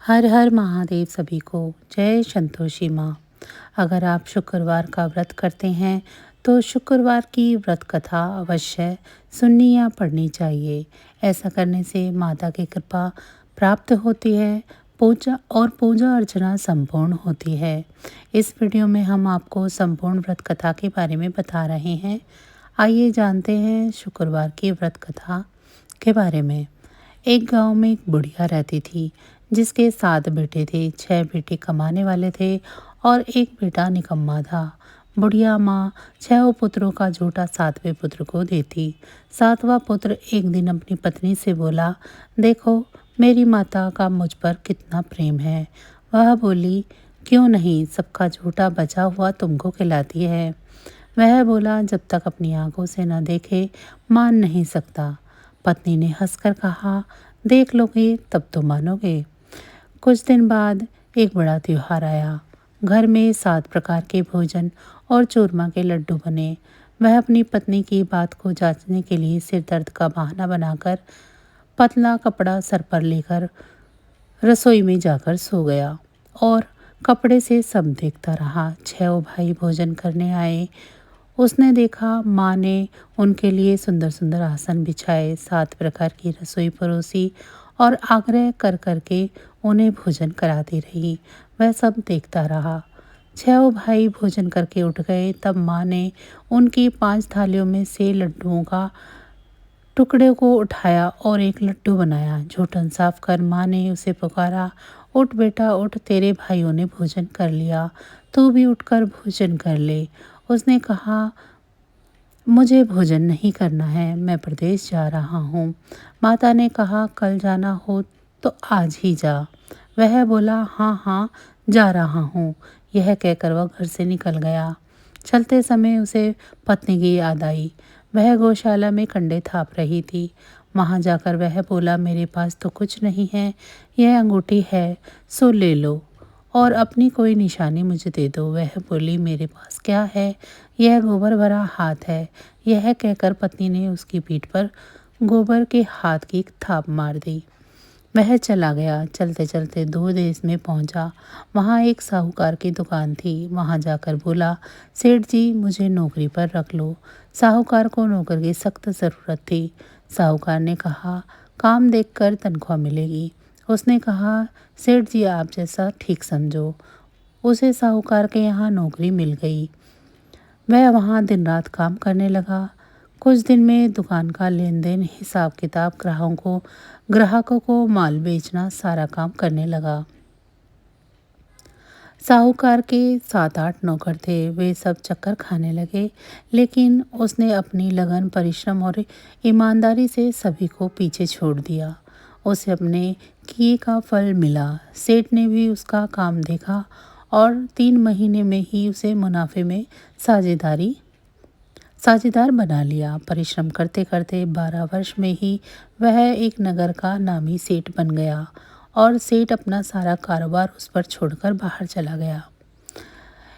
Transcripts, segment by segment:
हर हर महादेव सभी को। जय संतोषी माँ। अगर आप शुक्रवार का व्रत करते हैं तो शुक्रवार की व्रत कथा अवश्य सुननी या पढ़नी चाहिए। ऐसा करने से माता की कृपा प्राप्त होती है, पूजा अर्चना संपूर्ण होती है। इस वीडियो में हम आपको संपूर्ण व्रत कथा के बारे में बता रहे हैं। आइए जानते हैं शुक्रवार की व्रत कथा के बारे में। एक गांव में एक बुढ़िया रहती थी जिसके 7 बेटे थे। 6 बेटे कमाने वाले थे और एक बेटा निकम्मा था। बुढ़िया माँ 6 पुत्रों का झूठा 7वें पुत्र को देती। 7वां पुत्र एक दिन अपनी पत्नी से बोला, देखो मेरी माता का मुझ पर कितना प्रेम है। वह बोली, क्यों नहीं, सबका झूठा बचा हुआ तुमको खिलाती है। वह बोला, जब तक अपनी आंखों से न देखे मान नहीं सकता। पत्नी ने हंसकर कहा, देख लोगे तब तो मानोगे। कुछ दिन बाद एक बड़ा त्योहार आया। घर में 7 प्रकार के भोजन और चूरमा के लड्डू बने। वह अपनी पत्नी की बात को जांचने के लिए सिर दर्द का बहाना बनाकर पतला कपड़ा सर पर लेकर रसोई में जाकर सो गया और कपड़े से सब देखता रहा। 6 भाई भोजन करने आए। उसने देखा माँ ने उनके लिए सुंदर सुंदर आसन बिछाए, 7 प्रकार की रसोई परोसी और आग्रह कर करके उन्हें भोजन कराती रही। वह सब देखता रहा। 6 भाई भोजन करके उठ गए। तब माँ ने उनकी 5 थालियों में से लड्डुओं का टुकड़े को उठाया और एक लड्डू बनाया। झूठन साफ कर माँ ने उसे पुकारा, उठ बेटा उठ, तेरे भाइयों ने भोजन कर लिया, तू भी उठकर भोजन कर ले। उसने कहा, मुझे भोजन नहीं करना है, मैं प्रदेश जा रहा हूँ। माता ने कहा, कल जाना हो तो आज ही जा। वह बोला, हाँ हाँ जा रहा हूँ। यह कहकर वह घर से निकल गया। चलते समय उसे पत्नी की याद आई। वह गौशाला में कंडे थाप रही थी। वहाँ जाकर वह बोला, मेरे पास तो कुछ नहीं है, यह अंगूठी है, सो ले लो और अपनी कोई निशानी मुझे दे दो। वह बोली, मेरे पास क्या है, यह गोबर भरा हाथ है। यह कहकर पत्नी ने उसकी पीठ पर गोबर के हाथ की थाप मार दी। वह चला गया। चलते चलते दूर देश में पहुंचा। वहां एक साहूकार की दुकान थी। वहां जाकर बोला, सेठ जी मुझे नौकरी पर रख लो। साहूकार को नौकर की सख्त ज़रूरत थी। साहूकार ने कहा, काम देखकर तनख्वाह मिलेगी। उसने कहा, सेठ जी आप जैसा ठीक समझो। उसे साहूकार के यहाँ नौकरी मिल गई। वह वहाँ दिन रात काम करने लगा। कुछ दिन में दुकान का लेन देन, हिसाब किताब, ग्राहकों को माल बेचना, सारा काम करने लगा। साहूकार के 7-8 नौकर थे। वे सब चक्कर खाने लगे, लेकिन उसने अपनी लगन, परिश्रम और ईमानदारी से सभी को पीछे छोड़ दिया। उसे अपने किए का फल मिला। सेठ ने भी उसका काम देखा और 3 महीने में ही उसे मुनाफे में साझेदार बना लिया। परिश्रम करते करते 12 वर्ष में ही वह एक नगर का नामी सेठ बन गया और सेठ अपना सारा कारोबार उस पर छोड़कर बाहर चला गया।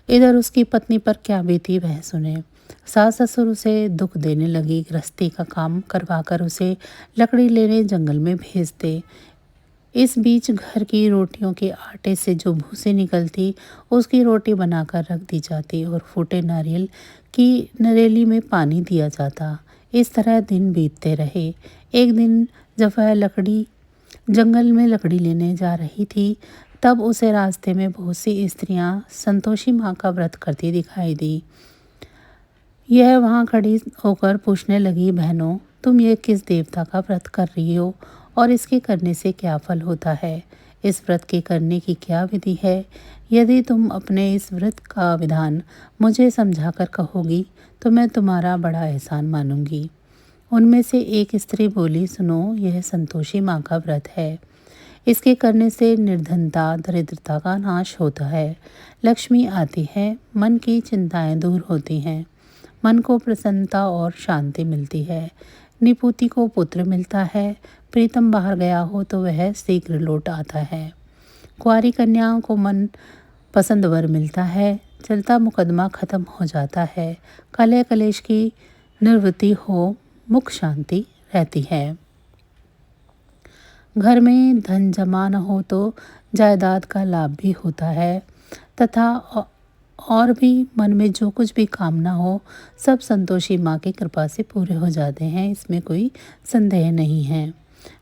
इधर उसकी पत्नी पर क्या बीती वह सुने। सास ससुर उसे दुख देने लगी। गृहस्थी का काम करवाकर उसे लकड़ी लेने जंगल में भेजते। इस बीच घर की रोटियों के आटे से जो भूसी निकलती, उसकी रोटी बनाकर रख दी जाती और फूटे नारियल की नरेली में पानी दिया जाता। इस तरह दिन बीतते रहे। एक दिन जब वह जंगल में लकड़ी लेने जा रही थी, तब उसे रास्ते में बहुत सी स्त्रियां संतोषी माँ का व्रत करती दिखाई दी। यह वहाँ खड़ी होकर पूछने लगी, बहनों तुम ये किस देवता का व्रत कर रही हो और इसके करने से क्या फल होता है? इस व्रत के करने की क्या विधि है? यदि तुम अपने इस व्रत का विधान मुझे समझाकर कहोगी तो मैं तुम्हारा बड़ा एहसान मानूंगी। उनमें से एक स्त्री बोली, सुनो, यह संतोषी माँ का व्रत है। इसके करने से निर्धनता, दरिद्रता का नाश होता है, लक्ष्मी आती है, मन की चिंताएं दूर होती हैं, मन को प्रसन्नता और शांति मिलती है, निपुति को पुत्र मिलता है, प्रीतम बाहर गया हो तो वह शीघ्र लौट आता है, कुंवारी कन्याओं को मन पसंद वर मिलता है, चलता मुकदमा खत्म हो जाता है, कलह कलेश की निवृत्ति हो, मुख शांति रहती है। घर में धन जमा न हो तो जायदाद का लाभ भी होता है तथा और भी मन में जो कुछ भी कामना हो सब संतोषी माँ की कृपा से पूरे हो जाते हैं, इसमें कोई संदेह नहीं है।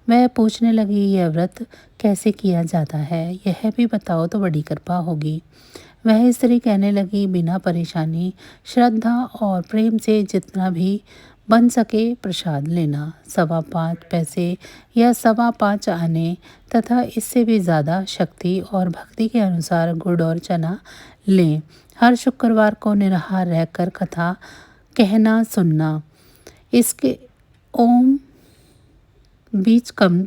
वह पूछने लगी, यह व्रत कैसे किया जाता है, यह भी बताओ तो बड़ी कृपा होगी। वह स्त्री कहने लगी, बिना परेशानी, श्रद्धा और प्रेम से जितना भी बन सके प्रसाद लेना, 5.25 पैसे या 5.25 आने तथा इससे भी ज़्यादा शक्ति और भक्ति के अनुसार गुड़ और चना लें। हर शुक्रवार को निराहार रहकर कथा कहना सुनना। इसके ओम बीज कम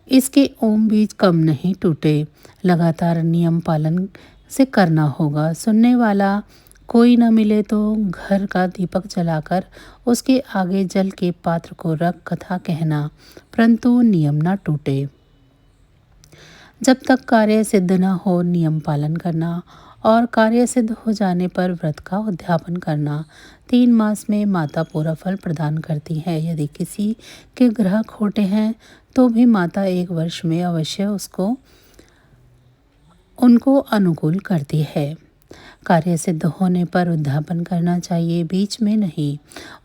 इसके ओम बीज कम नहीं टूटे। लगातार नियम पालन से करना होगा। सुनने वाला कोई न मिले तो घर का दीपक जलाकर उसके आगे जल के पात्र को रख कथा कहना, परंतु नियम न टूटे। जब तक कार्य सिद्ध न हो नियम पालन करना और कार्य सिद्ध हो जाने पर व्रत का उद्यापन करना। 3 मास में माता पूरा फल प्रदान करती है। यदि किसी के ग्रह खोटे हैं तो भी माता 1 वर्ष में अवश्य उनको अनुकूल करती है। कार्य सिद्ध होने पर उद्यापन करना चाहिए, बीच में नहीं।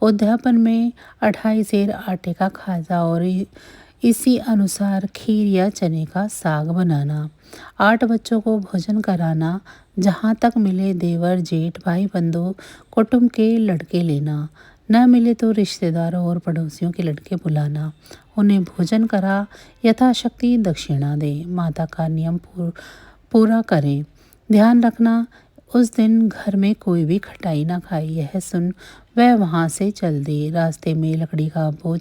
उद्यापन में 2.5 सेर आटे का खाजा और इसी अनुसार खीर या चने का साग बनाना। 8 बच्चों को भोजन कराना। जहाँ तक मिले देवर जेठ भाई बंधु कुटुंब के लड़के लेना। न मिले तो रिश्तेदारों और पड़ोसियों के लड़के बुलाना। उन्हें भोजन करा यथाशक्ति दक्षिणा दे। माता का नियम पूरा करें। ध्यान रखना उस दिन घर में कोई भी खटाई ना खाए। यह सुन वह वहाँ से चल दी। रास्ते में लकड़ी का बोझ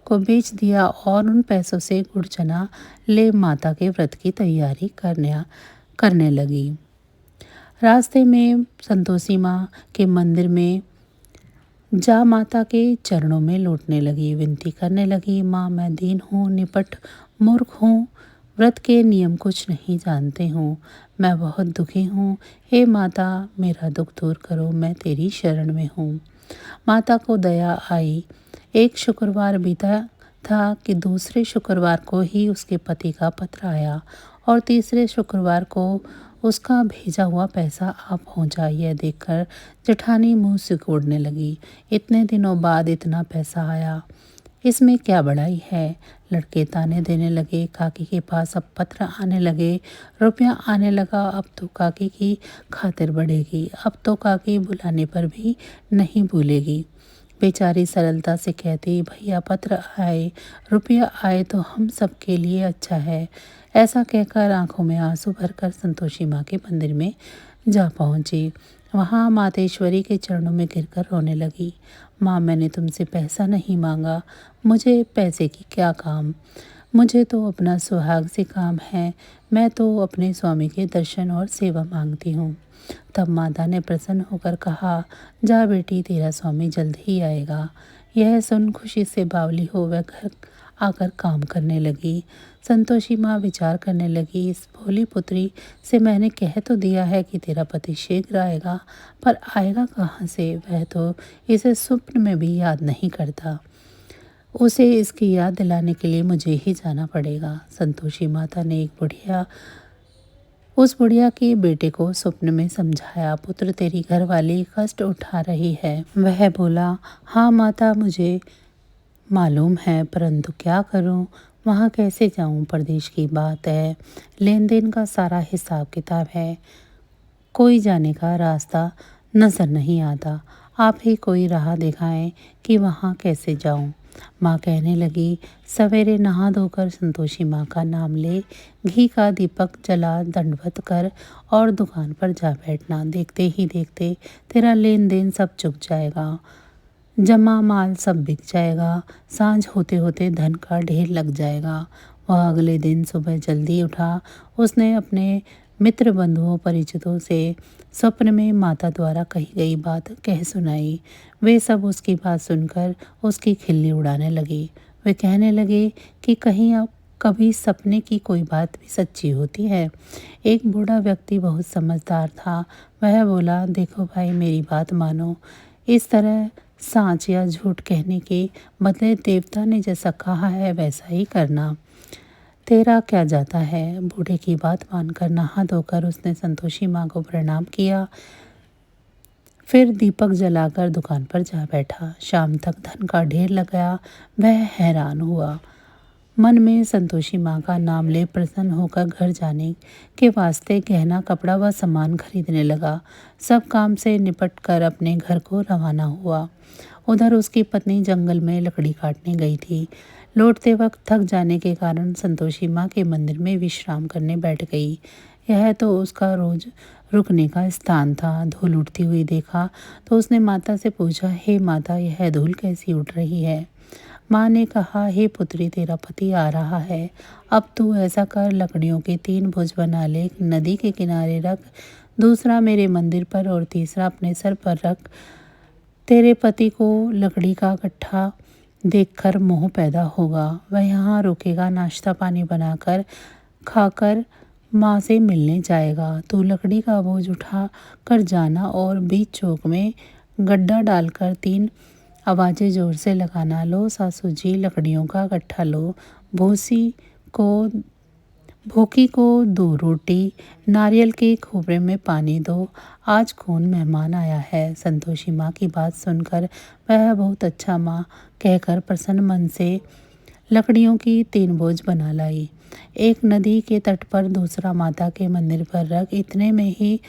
को बेच दिया और उन पैसों से गुड़ चना ले माता के व्रत की तैयारी करने लगी। रास्ते में संतोषी माँ के मंदिर में जा माता के चरणों में लौटने लगी। विनती करने लगी, माँ मैं दीन हूँ, निपट मूर्ख हूँ, व्रत के नियम कुछ नहीं जानते हूँ, मैं बहुत दुखी हूँ। हे माता मेरा दुख दूर करो, मैं तेरी शरण में हूँ। माता को दया आई। एक शुक्रवार बीता था कि दूसरे शुक्रवार को ही उसके पति का पत्र आया और तीसरे शुक्रवार को उसका भेजा हुआ पैसा आ पहुंचा। यह देखकर जेठानी मुंह सिकोड़ने लगी। इतने दिनों बाद इतना पैसा आया, इसमें क्या बड़ाई है। लड़के ताने देने लगे। काकी के पास अब पत्र आने लगे, रुपया आने लगा। अब तो काकी की खातिर बढ़ेगी, अब तो काकी बुलाने पर भी नहीं भूलेगी। बेचारी सरलता से कहती, भैया पत्र आए, रुपया आए तो हम सबके लिए अच्छा है। ऐसा कहकर आंखों में आंसू भरकर संतोषी माँ के मंदिर में जा पहुंची। वहाँ मातेश्वरी के चरणों में गिरकर रोने लगी। माँ मैंने तुमसे पैसा नहीं मांगा, मुझे पैसे की क्या काम, मुझे तो अपना सुहाग से काम है, मैं तो अपने स्वामी के दर्शन और सेवा मांगती हूँ। तब माता ने प्रसन्न होकर कहा, जा बेटी तेरा स्वामी जल्द ही आएगा। यह सुन खुशी से बावली हो वह घर आकर काम करने लगी। संतोषी माँ विचार करने लगी, इस भोली पुत्री से मैंने कह तो दिया है कि तेरा पति शीघ्र आएगा, पर आएगा कहाँ से, वह तो इसे स्वप्न में भी याद नहीं करता। उसे इसकी याद दिलाने के लिए मुझे ही जाना पड़ेगा। संतोषी माता ने उस बुढ़िया के बेटे को स्वप्न में समझाया, पुत्र तेरी घरवाली कष्ट उठा रही है। वह बोला, हाँ माता मुझे मालूम है, परंतु क्या करूं, वहाँ कैसे जाऊं, प्रदेश की बात है, लेन देन का सारा हिसाब किताब है, कोई जाने का रास्ता नज़र नहीं आता, आप ही कोई राह दिखाएं कि वहाँ कैसे जाऊं। माँ कहने लगी, सवेरे नहा धोकर संतोषी माँ का नाम ले, घी का दीपक जला दंडवत कर और दुकान पर जा बैठना। देखते ही देखते तेरा लेन देन सब चुक जाएगा, जमा माल सब बिक जाएगा, सांझ होते होते धन का ढेर लग जाएगा। वह अगले दिन सुबह जल्दी उठा। उसने अपने मित्र बंधुओं परिचितों से स्वप्न में माता द्वारा कही गई बात कह सुनाई। वे सब उसकी बात सुनकर उसकी खिल्ली उड़ाने लगी। वे कहने लगे कि कहीं अब कभी सपने की कोई बात भी सच्ची होती है। एक बूढ़ा व्यक्ति बहुत समझदार था। वह बोला, देखो भाई मेरी बात मानो, इस तरह सांच या झूठ कहने के बदले देवता ने जैसा कहा है वैसा ही करना। तेरा क्या जाता है। बूढ़े की बात मानकर नहा धोकर उसने संतोषी माँ को प्रणाम किया, फिर दीपक जलाकर दुकान पर जा बैठा। शाम तक धन का ढेर लगाया। वह हैरान हुआ। मन में संतोषी माँ का नाम ले प्रसन्न होकर घर जाने के वास्ते गहना कपड़ा व सामान खरीदने लगा। सब काम से निपट कर अपने घर को रवाना हुआ। उधर उसकी पत्नी जंगल में लकड़ी काटने गई थी। लौटते वक्त थक जाने के कारण संतोषी माँ के मंदिर में विश्राम करने बैठ गई। यह तो उसका रोज रुकने का स्थान था। धूल उड़ती हुई देखा तो उसने माता से पूछा, हे माता, यह धूल कैसी उड़ रही है। माँ ने कहा, हे पुत्री, तेरा पति आ रहा है। अब तू ऐसा कर, लकड़ियों के 3 भुज बना ले, एक नदी के किनारे रख, दूसरा मेरे मंदिर पर और तीसरा अपने सर पर रख। तेरे पति को लकड़ी का गट्ठा देखकर मोह पैदा होगा। वह यहाँ रुकेगा, नाश्ता पानी बनाकर खाकर माँ से मिलने जाएगा। तू लकड़ी का बोझ उठा कर जाना और बीच चौक में गड्ढा डालकर 3 आवाज़ें जोर से लगाना। लो सासू जी, लकड़ियों का गट्ठा लो। को भूखी को 2 रोटी, नारियल के खोपरे में पानी दो। आज कौन मेहमान आया है। संतोषी माँ की बात सुनकर वह बहुत अच्छा माँ कहकर प्रसन्न मन से लकड़ियों की 3 बोझ बना लाई। एक नदी के तट पर, दूसरा माता के मंदिर पर रख। इतने में ही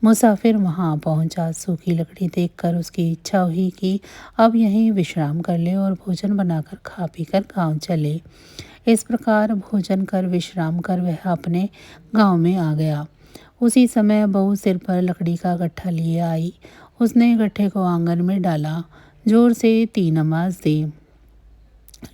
मुसाफिर वहां पहुंचा। सूखी लकड़ी देखकर उसकी इच्छा हुई कि अब यहीं विश्राम कर ले और भोजन बनाकर खा पीकर गांव चले। इस प्रकार भोजन कर विश्राम कर वह अपने गांव में आ गया। उसी समय बहू सिर पर लकड़ी का गट्ठा लिए आई। उसने गट्ठे को आंगन में डाला, जोर से 3 आवाज़ दी।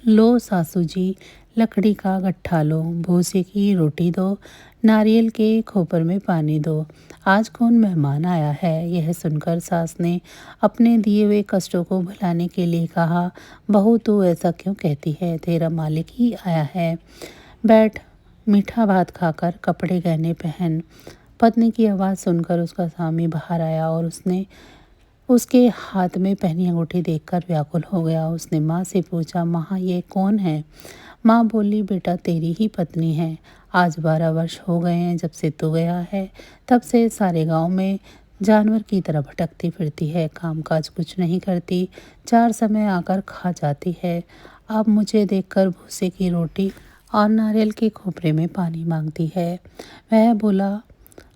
लो सासू जी, लकड़ी का गट्ठा लो, भूसे की रोटी दो, नारियल के खोपर में पानी दो। आज कौन मेहमान आया है। यह सुनकर सास ने अपने दिए हुए कष्टों को भुलाने के लिए कहा, बहू तू ऐसा क्यों कहती है, तेरा मालिक ही आया है। बैठ, मीठा भात खाकर कपड़े गहने पहन। पत्नी की आवाज़ सुनकर उसका स्वामी बाहर आया और उसके हाथ में पहनी अंगूठी देखकर व्याकुल हो गया। उसने माँ से पूछा, माँ ये कौन है। माँ बोली, बेटा तेरी ही पत्नी है। आज 12 वर्ष हो गए हैं जब से तू गया है। तब से सारे गांव में जानवर की तरह भटकती फिरती है, कामकाज कुछ नहीं करती, 4 समय आकर खा जाती है। अब मुझे देखकर भूसे की रोटी और नारियल के खोपरे में पानी मांगती है। वह बोला,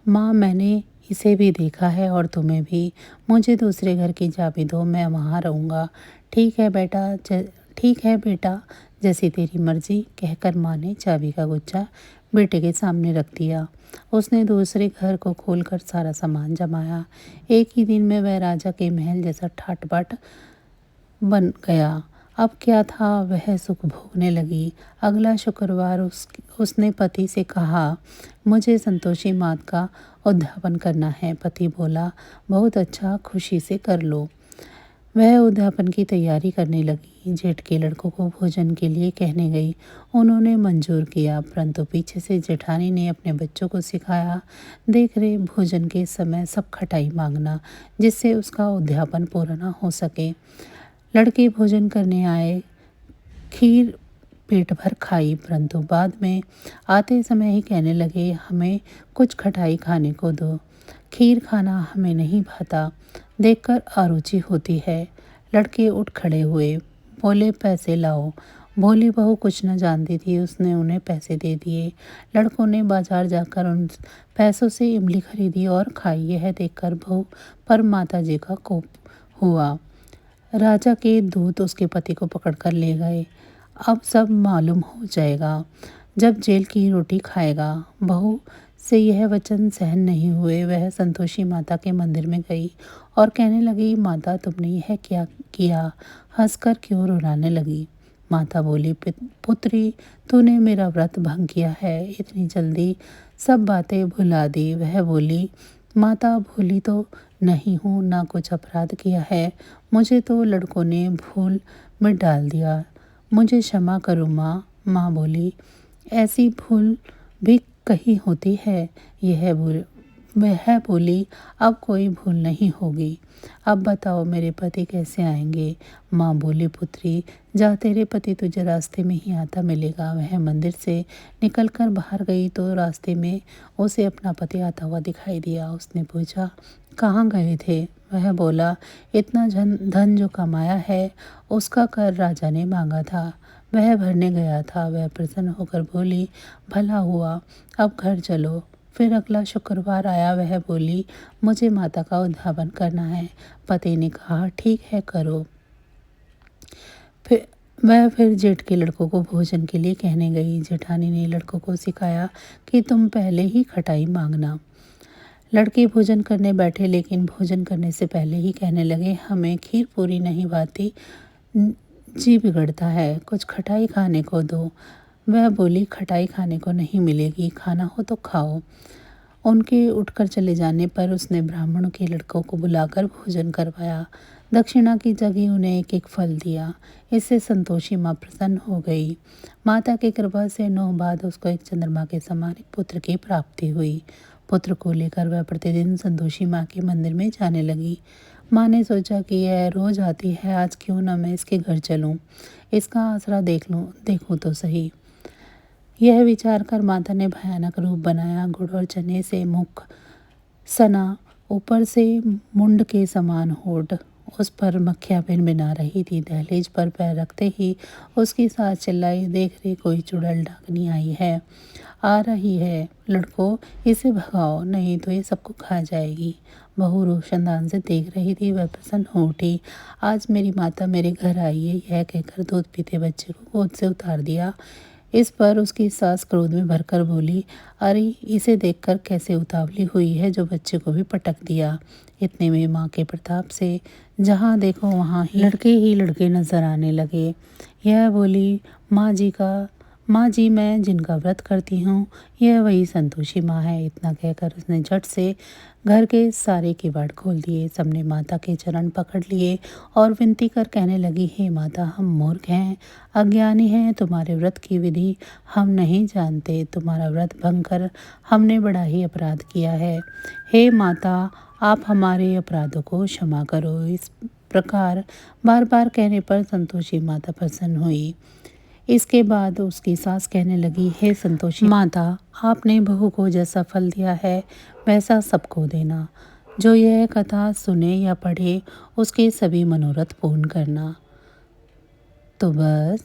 माँ मैंने इसे भी देखा है और तुम्हें भी। मुझे दूसरे घर की चाबी दो, मैं वहाँ रहूँगा। ठीक है बेटा, जैसी तेरी मर्जी, कहकर माँ ने चाबी का गुच्छा बेटे के सामने रख दिया। उसने दूसरे घर को खोलकर सारा सामान जमाया। एक ही दिन में वह राजा के महल जैसा ठाट बाट बन गया। अब क्या था, वह सुख भोगने लगी। अगला शुक्रवार उसने पति से कहा, मुझे संतोषी मात का उद्यापन करना है। पति बोला, बहुत अच्छा, खुशी से कर लो। वह उद्यापन की तैयारी करने लगी। जेठ के लड़कों को भोजन के लिए कहने गई। उन्होंने मंजूर किया, परंतु पीछे से जेठानी ने अपने बच्चों को सिखाया, देख रहे भोजन के समय सब खटाई मांगना, जिससे उसका उद्यापन पूरा न हो सके। लड़के भोजन करने आए, खीर पेट भर खाई, परंतु बाद में आते समय ही कहने लगे, हमें कुछ खटाई खाने को दो, खीर खाना हमें नहीं भाता, देखकर अरुचि होती है। लड़के उठ खड़े हुए, बोले, पैसे लाओ। भोली बहू कुछ न जानती थी, उसने उन्हें पैसे दे दिए। लड़कों ने बाजार जाकर उन पैसों से इमली खरीदी और खाई। यह देखकर बहू पर माता जी का कोप हुआ। राजा के दूत उसके पति को पकड़कर ले गए। अब सब मालूम हो जाएगा जब जेल की रोटी खाएगा। बहू से यह वचन सहन नहीं हुए। वह संतोषी माता के मंदिर में गई और कहने लगी, माता तुमने यह क्या किया, हंसकर क्यों रुलाने लगी। माता बोली, पुत्री तूने मेरा व्रत भंग किया है, इतनी जल्दी सब बातें भुला दी। वह बोली, माता भूली तो नहीं हूँ, ना कुछ अपराध किया है, मुझे तो लड़कों ने भूल में डाल दिया, मुझे क्षमा करो माँ। बोली, ऐसी भूल भी कहीं होती है। यह वह बोली, अब कोई भूल नहीं होगी। अब बताओ मेरे पति कैसे आएंगे? माँ बोली, पुत्री जा, तेरे पति तुझे रास्ते में ही आता मिलेगा। वह मंदिर से निकलकर बाहर गई तो रास्ते में उसे अपना पति आता हुआ दिखाई दिया। उसने पूछा, कहाँ गए थे? वह बोला, इतना धन जो कमाया है उसका कर राजा ने मांगा था, वह भरने गया था। वह प्रसन्न होकर बोली, भला हुआ, अब घर चलो। फिर अगला शुक्रवार आया। वह बोली, मुझे माता का उद्यापन करना है। पति ने कहा, ठीक है करो। फिर जेठ के लड़कों को भोजन के लिए कहने गई। जेठानी ने लड़कों को सिखाया कि तुम पहले ही खटाई मांगना। लड़के भोजन करने बैठे, लेकिन भोजन करने से पहले ही कहने लगे, हमें खीर पूरी नहीं भाती, जी बिगड़ता है, कुछ खटाई खाने को दो। वह बोली, खटाई खाने को नहीं मिलेगी, खाना हो तो खाओ। उनके उठकर चले जाने पर उसने ब्राह्मणों के लड़कों को बुलाकर भोजन करवाया। दक्षिणा की जगह उन्हें एक एक फल दिया। इससे संतोषी माँ प्रसन्न हो गई। माता की कृपा से 9 बाद उसको एक चंद्रमा के समान एक पुत्र की प्राप्ति हुई। पुत्र को लेकर वह प्रतिदिन संतोषी माँ के मंदिर में जाने लगी। माँ ने सोचा कि यह रोज आती है, आज क्यों न मैं इसके घर चलूं, इसका आसरा देखूं तो सही। यह विचार कर माता ने भयानक रूप बनाया। गुड़ और चने से मुख सना, ऊपर से मुंड के समान होठ, उस पर मक्खियाँ भिनभिना रही थी। दहलीज पर पैर रखते ही उसकी सास चिल्लाई, देख रे कोई चुड़ैल डाकनी आई है, आ रही है, लड़कों इसे भगाओ, नहीं तो ये सबको खा जाएगी। बहू रोशनदान से देख रही थी। वह प्रसन्न हो उठी। आज मेरी माता मेरे घर आई है, यह कहकर दूध पीते बच्चे को गोद से उतार दिया। इस पर उसकी सास क्रोध में भरकर बोली, अरे इसे देखकर कैसे उतावली हुई है, जो बच्चे को भी पटक दिया। इतने में माँ के प्रताप से जहाँ देखो वहाँ ही लड़के नजर आने लगे। यह बोली, माँ जी मैं जिनका व्रत करती हूँ यह वही संतोषी माँ है। इतना कहकर उसने झट से घर के सारे किवाड़ खोल दिए। सबने माता के चरण पकड़ लिए और विनती कर कहने लगी, हे माता, हम मूर्ख हैं, अज्ञानी हैं, तुम्हारे व्रत की विधि हम नहीं जानते, तुम्हारा व्रत भंग कर हमने बड़ा ही अपराध किया है। हे माता, आप हमारे अपराधों को क्षमा करो। इस प्रकार बार बार कहने पर संतोषी माता प्रसन्न हुई। इसके बाद उसकी सास कहने लगी, हे संतोषी माता, आपने बहू को जैसा फल दिया है वैसा सबको देना। जो यह कथा सुने या पढ़े उसके सभी मनोरथ पूर्ण करना। तो बस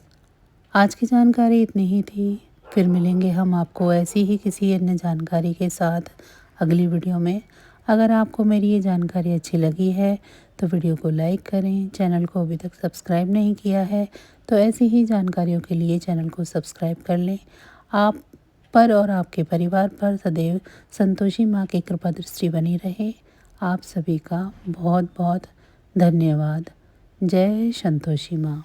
आज की जानकारी इतनी ही थी। फिर मिलेंगे हम आपको ऐसी ही किसी अन्य जानकारी के साथ अगली वीडियो में। अगर आपको मेरी ये जानकारी अच्छी लगी है तो वीडियो को लाइक करें। चैनल को अभी तक सब्सक्राइब नहीं किया है तो ऐसी ही जानकारियों के लिए चैनल को सब्सक्राइब कर लें। आप पर और आपके परिवार पर सदैव संतोषी माँ की कृपा दृष्टि बनी रहे। आप सभी का बहुत बहुत धन्यवाद। जय संतोषी माँ।